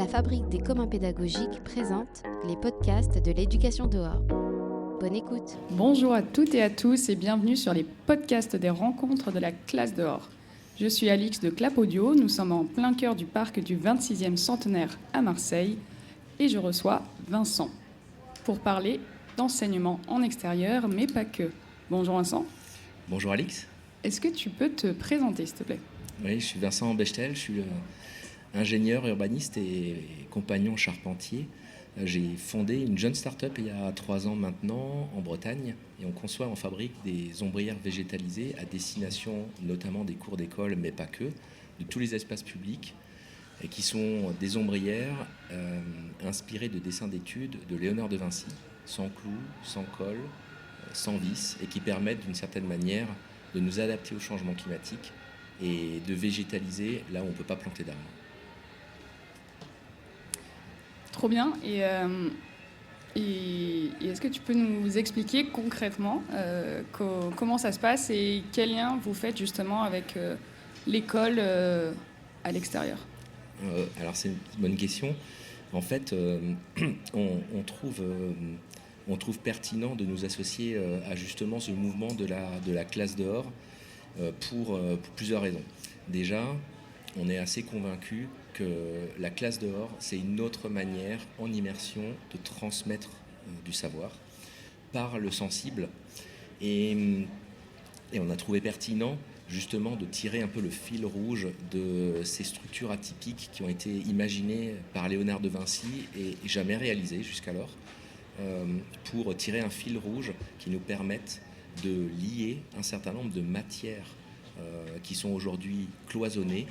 La Fabrique des communs pédagogiques présente les podcasts de l'éducation dehors. Bonne écoute. Bonjour à toutes et à tous et bienvenue sur les podcasts des rencontres de la classe dehors. Je suis Alix de Clap Audio, nous sommes en plein cœur du parc du 26e centenaire à Marseille et je reçois Vincent pour parler d'enseignement en extérieur, mais pas que. Bonjour Vincent. Bonjour Alix. Est-ce que tu peux te présenter s'il te plaît ? Oui, je suis Vincent Bechtel, je suis ingénieur urbaniste et compagnon charpentier. J'ai fondé une jeune start-up il y a 3 ans maintenant en Bretagne et on conçoit en fabrique des ombrières végétalisées à destination notamment des cours d'école, mais pas que, de tous les espaces publics et qui sont des ombrières inspirées de dessins d'études de Léonard de Vinci, sans clous, sans colle, sans vis et qui permettent d'une certaine manière de nous adapter au changement climatique et de végétaliser là où on ne peut pas planter d'arbres. Trop bien. Et est-ce que tu peux nous expliquer concrètement comment ça se passe et quel lien vous faites justement avec l'école à l'extérieur ? Alors c'est une bonne question. En fait, on trouve pertinent de nous associer à justement ce mouvement de la classe dehors pour plusieurs raisons. Déjà, on est assez convaincu que la classe dehors, c'est une autre manière en immersion de transmettre du savoir par le sensible. Et on a trouvé pertinent justement de tirer un peu le fil rouge de ces structures atypiques qui ont été imaginées par Léonard de Vinci et jamais réalisées jusqu'alors, pour tirer un fil rouge qui nous permette de lier un certain nombre de matières qui sont aujourd'hui cloisonnées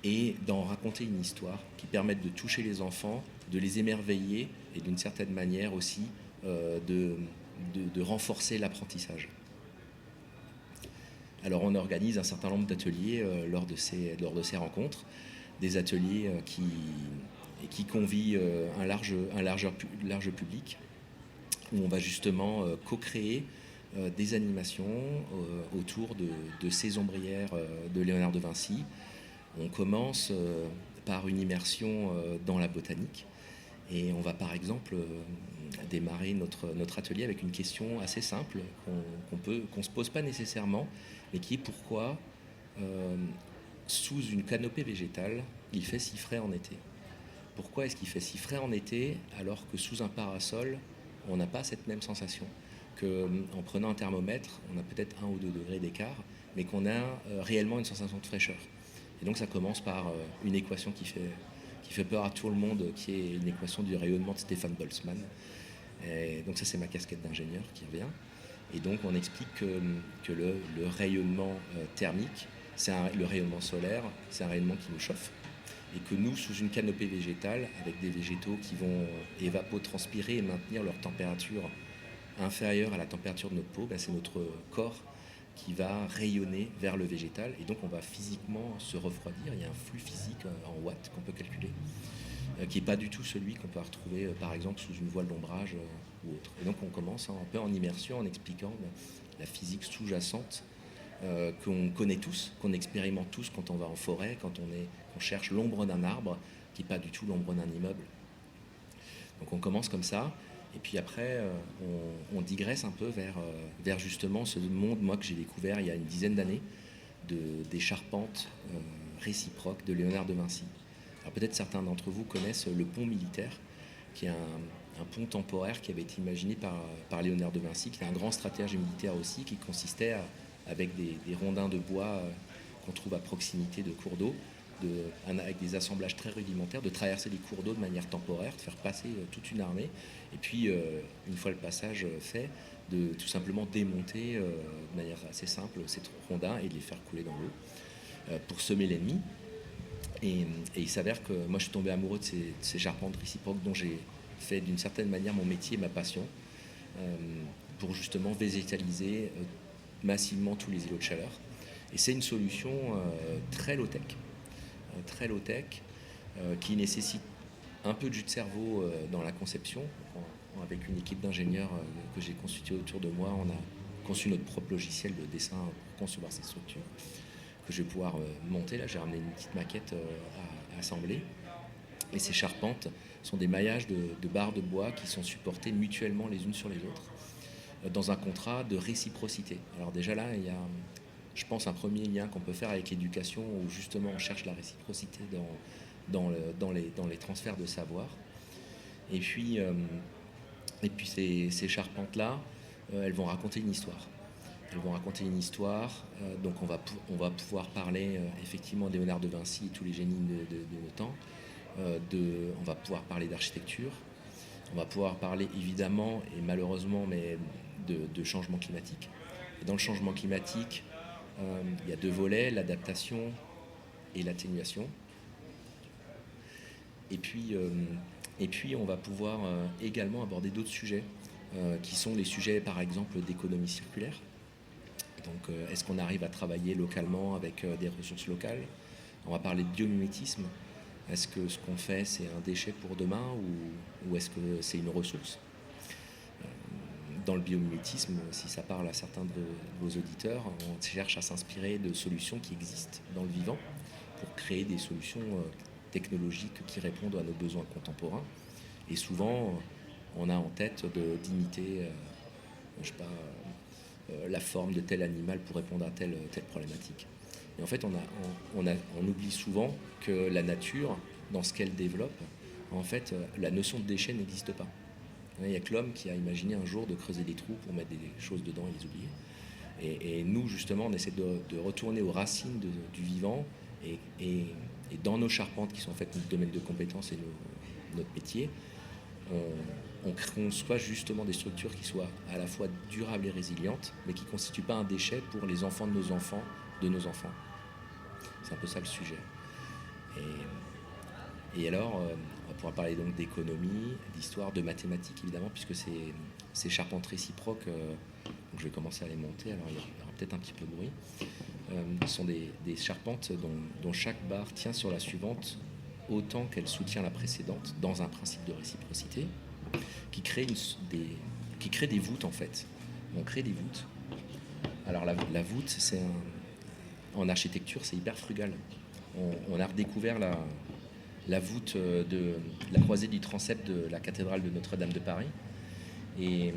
et d'en raconter une histoire qui permette de toucher les enfants, de les émerveiller et d'une certaine manière aussi de renforcer l'apprentissage. Alors on organise un certain nombre d'ateliers lors de ces rencontres, des ateliers qui convient un large public, où on va justement co-créer des animations autour de ces ombrières de Léonard de Vinci. On commence par une immersion dans la botanique et on va par exemple démarrer notre atelier avec une question assez simple qu'on se pose pas nécessairement, mais qui est pourquoi sous une canopée végétale il fait si frais en été. Pourquoi est-ce qu'il fait si frais en été alors que sous un parasol on n'a pas cette même sensation, qu'en prenant un thermomètre on a peut-être 1 ou 2 degrés d'écart, mais qu'on a réellement une sensation de fraîcheur. Et donc ça commence par une équation qui fait peur à tout le monde, qui est une équation du rayonnement de Stefan Boltzmann. Et donc ça c'est ma casquette d'ingénieur qui revient. Et donc on explique que le rayonnement thermique, le rayonnement solaire, c'est un rayonnement qui nous chauffe. Et que nous, sous une canopée végétale, avec des végétaux qui vont évapotranspirer et maintenir leur température inférieure à la température de notre peau, c'est notre corps qui va rayonner vers le végétal et donc on va physiquement se refroidir. Il y a un flux physique en watts qu'on peut calculer qui n'est pas du tout celui qu'on peut retrouver par exemple sous une voile d'ombrage ou autre. Et donc on commence un peu en immersion en expliquant la physique sous-jacente qu'on connaît tous, qu'on expérimente tous quand on va en forêt, quand on cherche l'ombre d'un arbre qui n'est pas du tout l'ombre d'un immeuble. Donc on commence comme ça. Et puis après, on digresse un peu vers justement ce monde, moi, que j'ai découvert il y a une dizaine d'années, des charpentes réciproques de Léonard de Vinci. Alors peut-être certains d'entre vous connaissent le pont militaire, qui est un pont temporaire qui avait été imaginé par Léonard de Vinci, qui est un grand stratège militaire aussi, qui consistait avec des rondins de bois qu'on trouve à proximité de cours d'eau, avec des assemblages très rudimentaires, de traverser les cours d'eau de manière temporaire, de faire passer toute une armée, et puis une fois le passage fait, de tout simplement démonter de manière assez simple ces rondins et de les faire couler dans l'eau pour semer l'ennemi. Et il s'avère que moi je suis tombé amoureux de ces charpentes réciproques dont j'ai fait d'une certaine manière mon métier, ma passion, pour justement végétaliser massivement tous les îlots de chaleur. Et c'est une solution très low-tech. Très low-tech, qui nécessite un peu de jus de cerveau dans la conception. Avec une équipe d'ingénieurs que j'ai constituée autour de moi, on a conçu notre propre logiciel de dessin pour concevoir ces structures que je vais pouvoir monter. Là, j'ai ramené une petite maquette à assembler. Et ces charpentes sont des maillages de barres de bois qui sont supportées mutuellement les unes sur les autres dans un contrat de réciprocité. Alors déjà là, il y a, je pense, un premier lien qu'on peut faire avec l'éducation où justement on cherche la réciprocité dans les transferts de savoir. Et puis ces charpentes-là, elles vont raconter une histoire. Elles vont raconter une histoire, donc on va pouvoir parler effectivement de Léonard de Vinci et tous les génies de nos temps. On va pouvoir parler d'architecture, on va pouvoir parler évidemment et malheureusement de changement climatique. Et dans le changement climatique, il y a deux volets, l'adaptation et l'atténuation. Et puis on va pouvoir également aborder d'autres sujets qui sont les sujets par exemple d'économie circulaire. Donc est-ce qu'on arrive à travailler localement avec des ressources locales? On va parler de biomimétisme. Est-ce que ce qu'on fait, c'est un déchet pour demain ou est-ce que c'est une ressource? Dans le biomimétisme, si ça parle à certains de vos auditeurs, on cherche à s'inspirer de solutions qui existent dans le vivant pour créer des solutions technologiques qui répondent à nos besoins contemporains. Et souvent, on a en tête d'imiter la forme de tel animal pour répondre à telle problématique. Et en fait, on oublie souvent que la nature, dans ce qu'elle développe, en fait, la notion de déchet n'existe pas. Il n'y a que l'homme qui a imaginé un jour de creuser des trous pour mettre des choses dedans et les oublier. Et nous, justement, on essaie de retourner aux racines du vivant et dans nos charpentes, qui sont en fait notre domaine de compétences et notre métier, on conçoit justement des structures qui soient à la fois durables et résilientes, mais qui ne constituent pas un déchet pour les enfants de nos enfants, de nos enfants. C'est un peu ça le sujet. Et alors, on va pouvoir parler donc d'économie, d'histoire, de mathématiques évidemment, puisque ces charpentes réciproques, donc je vais commencer à les monter, alors il y aura peut-être un petit peu de bruit, sont des charpentes dont chaque barre tient sur la suivante autant qu'elle soutient la précédente, dans un principe de réciprocité, qui crée des voûtes en fait. On crée des voûtes. Alors la voûte, en architecture, c'est hyper frugal. On a redécouvert la voûte de la croisée du transept de la cathédrale de Notre-Dame de Paris. Et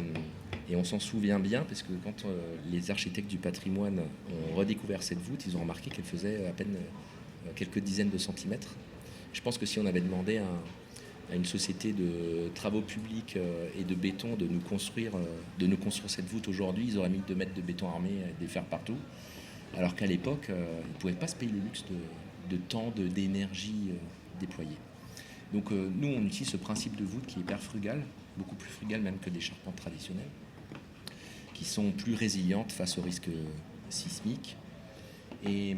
on s'en souvient bien, parce que quand les architectes du patrimoine ont redécouvert cette voûte, ils ont remarqué qu'elle faisait à peine quelques dizaines de centimètres. Je pense que si on avait demandé à une société de travaux publics et de béton de nous construire cette voûte aujourd'hui, ils auraient mis 2 mètres de béton armé et des fers partout. Alors qu'à l'époque, ils ne pouvaient pas se payer le luxe de temps, d'énergie déployée. Donc nous, on utilise ce principe de voûte qui est hyper frugal, beaucoup plus frugal même que des charpentes traditionnelles, qui sont plus résilientes face aux risques sismiques et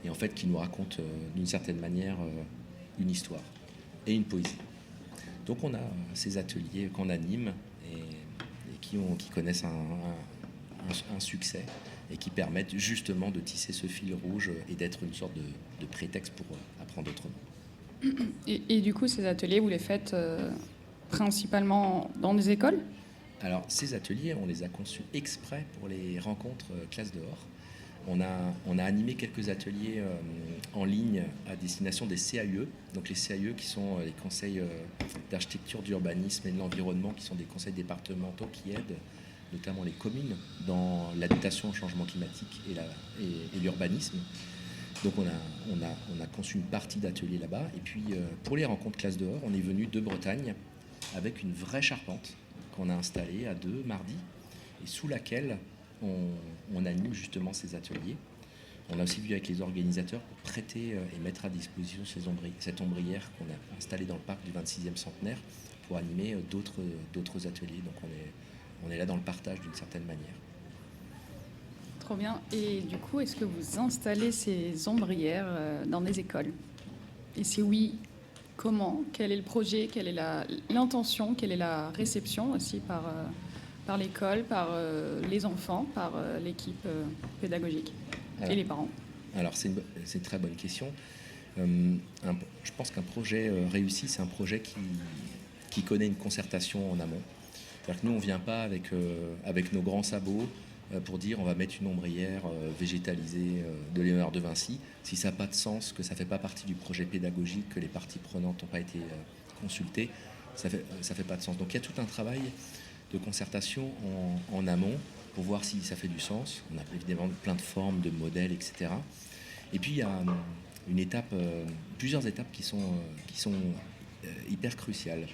en fait qui nous racontent d'une certaine manière une histoire et une poésie. Donc on a ces ateliers qu'on anime et qui connaissent un succès et qui permettent justement de tisser ce fil rouge et d'être une sorte de prétexte pour apprendre autrement. Et du coup, ces ateliers, vous les faites principalement dans des écoles? Alors, ces ateliers, on les a conçus exprès pour les rencontres classe dehors. On a animé quelques ateliers en ligne à destination des CAUE. Donc les CAUE qui sont les conseils d'architecture, d'urbanisme et de l'environnement, qui sont des conseils départementaux qui aident notamment les communes dans l'adaptation au changement climatique et l'urbanisme. Donc on a conçu une partie d'ateliers là-bas. Et puis pour les rencontres classe dehors, on est venu de Bretagne avec une vraie charpente qu'on a installée à 2 mardi et sous laquelle on anime justement ces ateliers. On a aussi vu avec les organisateurs pour prêter et mettre à disposition cette ombrière qu'on a installée dans le parc du 26e centenaire pour animer d'autres ateliers. Donc on est là dans le partage d'une certaine manière. Trop bien. Et du coup, est-ce que vous installez ces ombrières dans des écoles? Et si oui, comment? Quel est le projet? Quelle est l'intention? Quelle est la réception aussi par l'école, par les enfants, par l'équipe pédagogique et les parents? Alors c'est une très bonne question. Je pense qu'un projet réussi, c'est un projet qui connaît une concertation en amont. C'est-à-dire que nous, on ne vient pas avec nos grands sabots pour dire on va mettre une ombrière végétalisée de Léonard de Vinci, si ça n'a pas de sens, que ça ne fait pas partie du projet pédagogique, que les parties prenantes n'ont pas été consultées, ça fait pas de sens. Donc il y a tout un travail de concertation en amont pour voir si ça fait du sens. On a évidemment plein de formes, de modèles, etc. Et puis il y a une étape, plusieurs étapes qui sont hyper cruciales.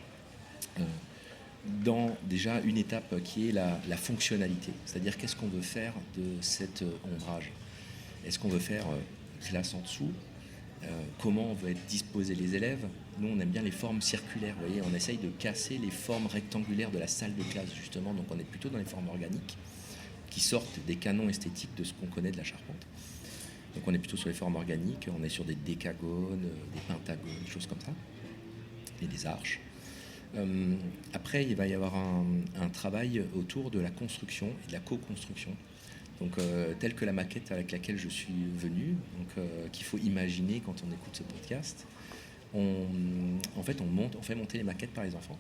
Dans déjà une étape qui est la fonctionnalité, c'est-à-dire qu'est-ce qu'on veut faire de cet ombrage. Est-ce qu'on veut faire classe en dessous, comment on veut être disposés les élèves. Nous on aime bien les formes circulaires, vous voyez, on essaye de casser les formes rectangulaires de la salle de classe justement, donc on est plutôt dans les formes organiques qui sortent des canons esthétiques de ce qu'on connaît de la charpente. Donc on est plutôt sur les formes organiques, on est sur des décagones, des pentagones, des choses comme ça, et des arches. Après, il va y avoir un travail autour de la construction et de la co-construction. Donc, telle que la maquette avec laquelle je suis venu, qu'il faut imaginer quand on écoute ce podcast. En fait, on fait monter les maquettes par les enfants.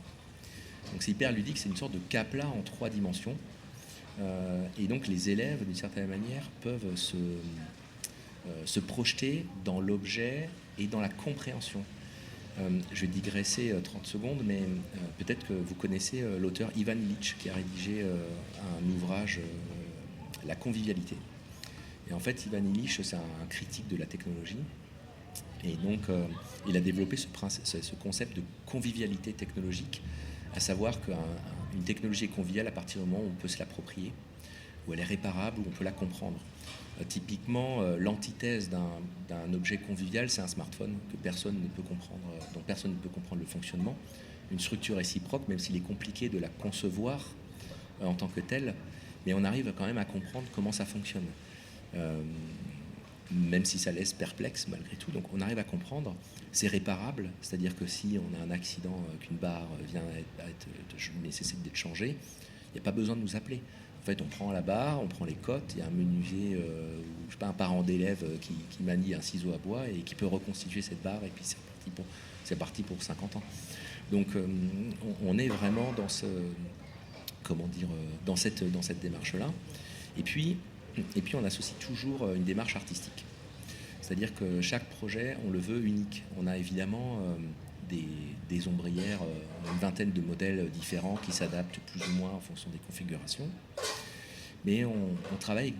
Donc, c'est hyper ludique, c'est une sorte de capla en 3 dimensions. Et donc, les élèves, d'une certaine manière, peuvent se projeter dans l'objet et dans la compréhension. Je vais digresser 30 secondes, mais peut-être que vous connaissez l'auteur Ivan Illich qui a rédigé un ouvrage, La convivialité. Et en fait, Ivan Illich, c'est un critique de la technologie. Et donc, il a développé ce concept de convivialité technologique, à savoir qu'une technologie est conviviale à partir du moment où on peut se l'approprier, où elle est réparable, où on peut la comprendre. Typiquement, l'antithèse d'un objet convivial, c'est un smartphone dont personne ne peut comprendre le fonctionnement. Une structure réciproque, même s'il est compliqué de la concevoir en tant que telle, mais on arrive quand même à comprendre comment ça fonctionne. Même si ça laisse perplexe malgré tout. Donc on arrive à comprendre, c'est réparable, c'est-à-dire que si on a un accident, qu'une barre nécessite d'être changée, il n'y a pas besoin de nous appeler. En fait, on prend la barre, on prend les cotes, il y a un menuisier, je sais pas, un parent d'élève qui manie un ciseau à bois et qui peut reconstituer cette barre, et puis c'est parti pour 50 ans. Donc on est vraiment dans cette démarche-là. Et puis on associe toujours une démarche artistique. C'est-à-dire que chaque projet, on le veut unique. On a évidemment des ombrières, une vingtaine de modèles différents qui s'adaptent plus ou moins en fonction des configurations. Mais on travaille avec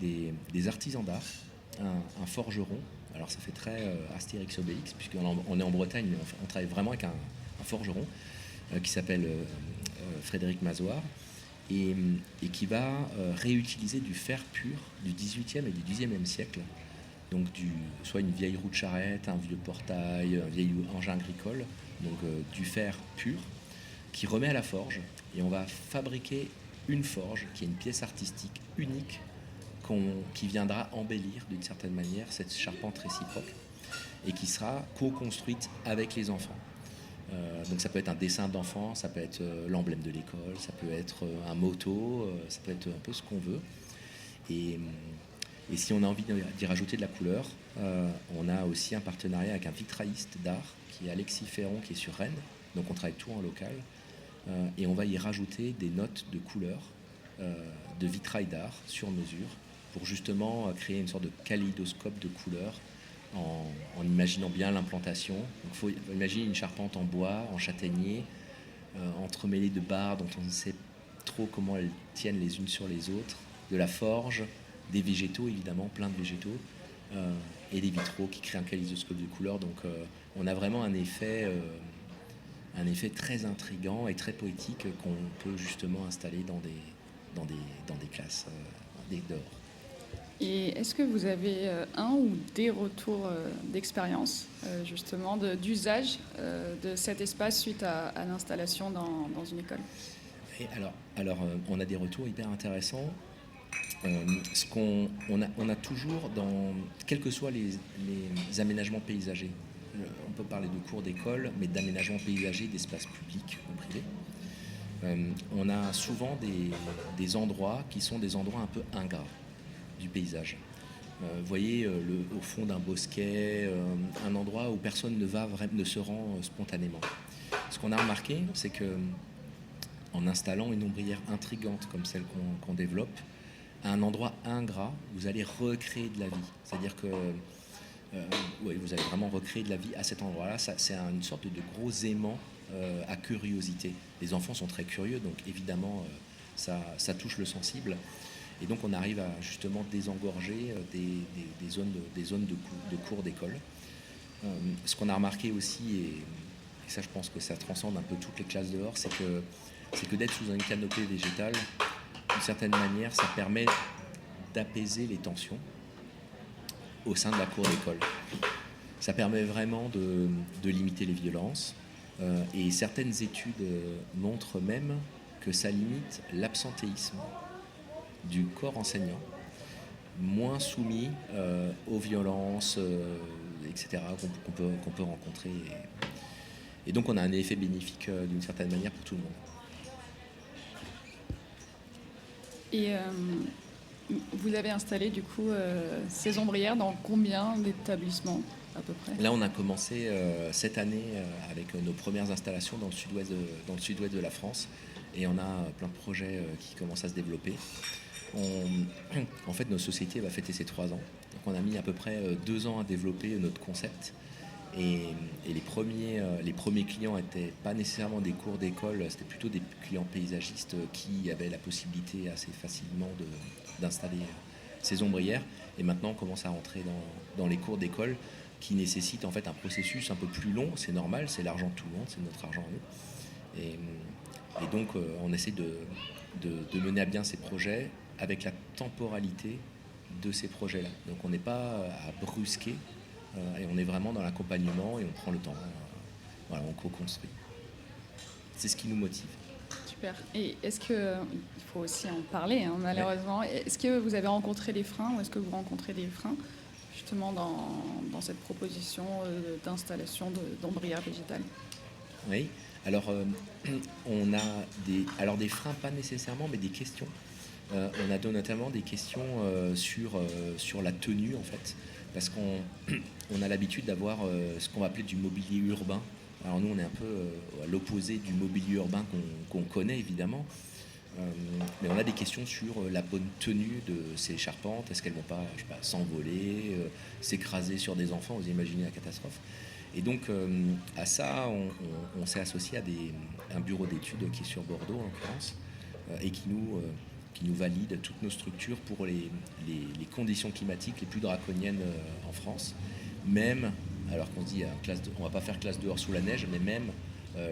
des artisans d'art, un forgeron. Alors ça fait très Astérix Obélix, puisqu'on est en Bretagne, mais on travaille vraiment avec un forgeron qui s'appelle Frédéric Mazoire, et qui va réutiliser du fer pur du XVIIIe et du XIXe siècle. Donc soit une vieille roue de charrette, un vieux portail, un vieil engin agricole, donc du fer pur, qui remet à la forge, et on va fabriquer une forge qui est une pièce artistique unique qui viendra embellir d'une certaine manière cette charpente réciproque et qui sera co-construite avec les enfants. Donc ça peut être un dessin d'enfant, ça peut être l'emblème de l'école, ça peut être un motto, ça peut être un peu ce qu'on veut. Et si on a envie d'y rajouter de la couleur, on a aussi un partenariat avec un vitrailliste d'art qui est Alexis Ferron, qui est sur Rennes. Donc on travaille tout en local. Et on va y rajouter des notes de couleurs, de vitrail d'art sur mesure, pour justement créer une sorte de kaléidoscope de couleurs en imaginant bien l'implantation. Donc il faut imaginer une charpente en bois, en châtaignier, entremêlée de barres dont on ne sait trop comment elles tiennent les unes sur les autres, de la forge, des végétaux évidemment, plein de végétaux, et des vitraux qui créent un kaléidoscope de couleurs. Donc on a vraiment un effet très intriguant et très poétique qu'on peut justement installer dans des classes dehors. Et est-ce que vous avez un ou des retours d'expérience, justement, d'usage de cet espace suite à l'installation dans une école ? Et alors, on a des retours hyper intéressants. On a toujours, quels que soient les aménagements paysagers, on peut parler de cours d'école, mais d'aménagement paysager d'espaces publics ou privés, on a souvent des endroits qui sont des endroits un peu ingrats du paysage. Vous voyez, au fond d'un bosquet, un endroit où personne ne se rend spontanément. Ce qu'on a remarqué, c'est que en installant une ombrière intrigante comme celle qu'on développe, à un endroit ingrat, vous allez recréer de la vie. C'est-à-dire que oui, vous allez vraiment recréer de la vie à cet endroit-là. C'est une sorte de gros aimant à curiosité. Les enfants sont très curieux, donc évidemment, ça touche le sensible. Et donc, on arrive à justement désengorger des zones de cours d'école. Ce qu'on a remarqué aussi, et ça, je pense que ça transcende un peu toutes les classes dehors, c'est que d'être sous une canopée végétale, d'une certaine manière, ça permet d'apaiser les tensions au sein de la cour d'école. Ça permet vraiment de limiter les violences. Et certaines études montrent même que ça limite l'absentéisme du corps enseignant, moins soumis aux violences, etc., qu'on peut rencontrer. Et donc on a un effet bénéfique d'une certaine manière pour tout le monde. Et vous avez installé du coup ces ombrières dans combien d'établissements à peu près ? Là, on a commencé cette année avec nos premières installations dans le sud-ouest de la France, et on a plein de projets qui commencent à se développer. En fait, notre société va fêter ses 3 ans. Donc, on a mis à peu près 2 ans à développer notre concept. Et les premiers clients n'étaient pas nécessairement des cours d'école, c'était plutôt des clients paysagistes qui avaient la possibilité assez facilement d'installer ces ombrières. Et maintenant, on commence à rentrer dans les cours d'école qui nécessitent en fait un processus un peu plus long. C'est normal, c'est l'argent de tout le monde, c'est notre argent à nous. Et donc, on essaie de mener à bien ces projets avec la temporalité de ces projets-là. Donc, on n'est pas à brusquer. Et on est vraiment dans l'accompagnement et on prend le temps. Voilà, on co-construit. C'est ce qui nous motive. Super. Et est-ce que, il faut aussi en parler, hein, malheureusement, ouais. Est-ce que vous avez rencontré des freins ou est-ce que vous rencontrez des freins justement dans cette proposition d'installation d'ombrières végétales ? Oui. Alors, on a des freins, pas nécessairement, mais des questions. On a notamment des questions sur la tenue, en fait. Parce qu'on a l'habitude d'avoir ce qu'on va appeler du mobilier urbain. Alors nous, on est un peu à l'opposé du mobilier urbain qu'on connaît, évidemment. Mais on a des questions sur la bonne tenue de ces charpentes. Est-ce qu'elles ne vont pas, s'envoler, s'écraser sur des enfants ? Vous imaginez la catastrophe. Et donc, à ça, on s'est associé à un bureau d'études qui est sur Bordeaux, en l'occurrence, et qui nous valide toutes nos structures pour les conditions climatiques les plus draconiennes en France. Même, alors qu'on se dit, on ne va pas faire classe dehors sous la neige, mais même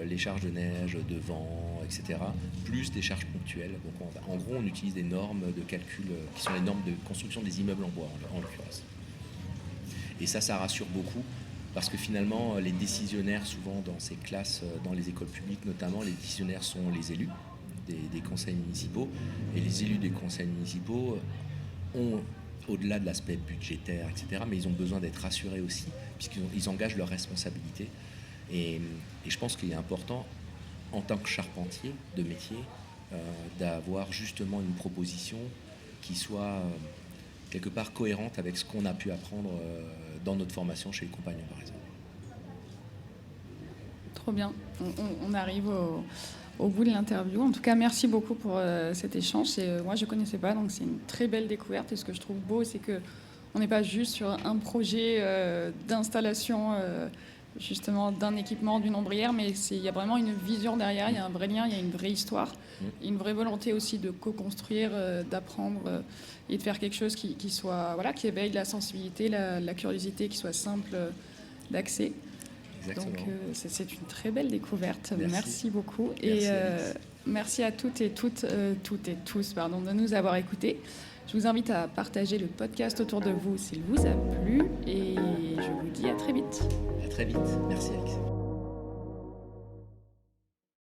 les charges de neige, de vent, etc., plus des charges ponctuelles. Donc en gros, on utilise des normes de calcul qui sont les normes de construction des immeubles en bois, en l'occurrence. Et ça rassure beaucoup, parce que finalement, les décisionnaires, souvent dans ces classes, dans les écoles publiques notamment, les décisionnaires sont les élus des conseils municipaux, et les élus des conseils municipaux ont, au-delà de l'aspect budgétaire, etc., mais ils ont besoin d'être rassurés aussi, puisqu'ils engagent leurs responsabilités. Et je pense qu'il est important, en tant que charpentier de métier, d'avoir justement une proposition qui soit quelque part cohérente avec ce qu'on a pu apprendre dans notre formation chez les compagnons, par exemple. Trop bien. On arrive au bout de l'interview. En tout cas, merci beaucoup pour cet échange. Moi, je ne connaissais pas, donc c'est une très belle découverte. Et ce que je trouve beau, c'est qu'on n'est pas juste sur un projet d'installation justement d'un équipement, d'une ombrière, mais il y a vraiment une vision derrière, il y a un vrai lien, il y a une vraie histoire, une vraie volonté aussi de co-construire, d'apprendre et de faire quelque chose qui soit, voilà, qui éveille la sensibilité, la curiosité, qui soit simple d'accès. Exactement. Donc c'est une très belle découverte. Merci beaucoup. Merci, et merci à toutes et tous de nous avoir écoutés. Je vous invite à partager le podcast autour de vous s'il vous a plu et je vous dis à très vite. À très vite. Merci Alex.